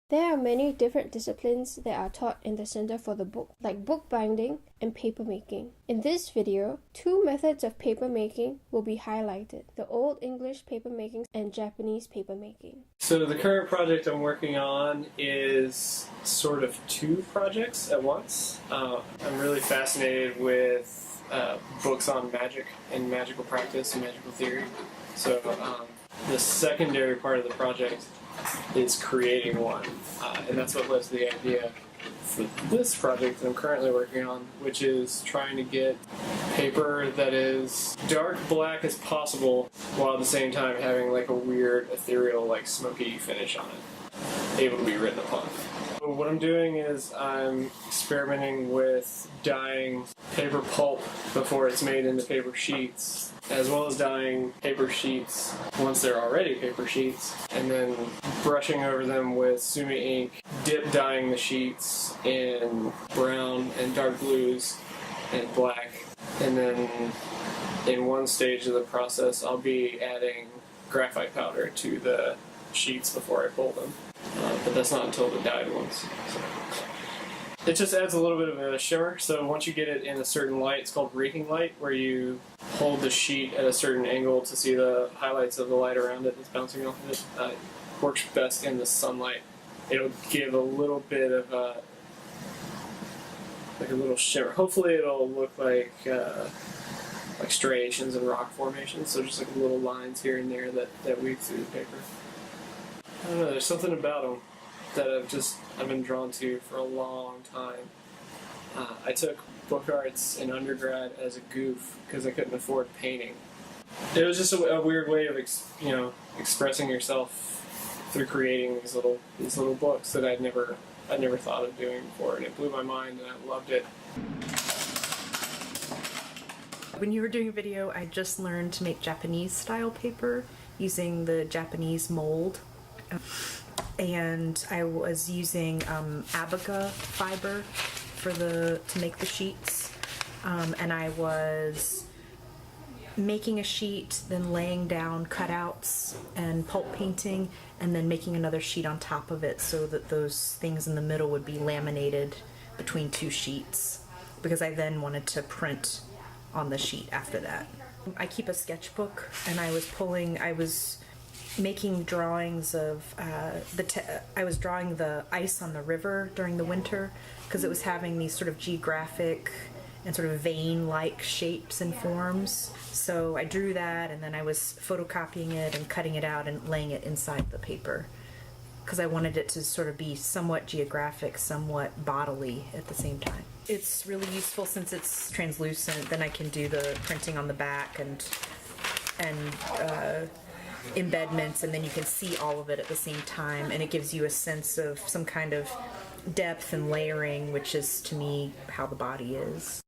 There are many different disciplines that are taught in the Center for the Book, like bookbinding and papermaking. In this video, two methods of papermaking will be highlighted: the Old English papermaking and Japanese papermaking. So the current project I'm working on is sort of two projects at once. I'm really fascinated with books on magic and magical practice and magical theory. So the secondary part of the project is creating one, and that's what led to the idea for this project that I'm currently working on, which is trying to get paper that is dark black as possible while at the same time having like a weird ethereal, like smoky finish on it, able to be written upon. So what I'm doing is I'm experimenting with dyeing paper pulp before it's made into paper sheets, as well as dyeing paper sheets once they're already paper sheets, and then brushing over them with sumi ink, dip dyeing the sheets in brown and dark blues and black, and then in one stage of the process I'll be adding graphite powder to the sheets before I pull them, but that's not until the dyed ones. So it just adds a little bit of a shimmer. So once you get it in a certain light, it's called raking light, where you hold the sheet at a certain angle to see the highlights of the light around it that's bouncing off of it. It works best in the sunlight. It'll give a little bit of like a little shimmer. Hopefully it'll look like striations and rock formations, so just like little lines here and there that weave through the paper. I don't know, there's something about them that I've been drawn to for a long time. I took book arts in undergrad as a goof because I couldn't afford painting. It was just a weird way of expressing yourself through creating these little books that I'd never thought of doing before, and it blew my mind and I loved it. When you were doing a video, I just learned to make Japanese style paper using the Japanese mold. And I was using abaca fiber to make the sheets, and I was making a sheet, then laying down cutouts and pulp painting, and then making another sheet on top of it so that those things in the middle would be laminated between two sheets, because I then wanted to print on the sheet after that. I keep a sketchbook, and I was making drawings of I was drawing the ice on the river during the winter because it was having these sort of geographic and sort of vein-like shapes and forms. So I drew that, and then I was photocopying it and cutting it out and laying it inside the paper because I wanted it to sort of be somewhat geographic, somewhat bodily at the same time. It's really useful since it's translucent. Then I can do the printing on the back and embedments, and then you can see all of it at the same time, and it gives you a sense of some kind of depth and layering, which is to me how the body is.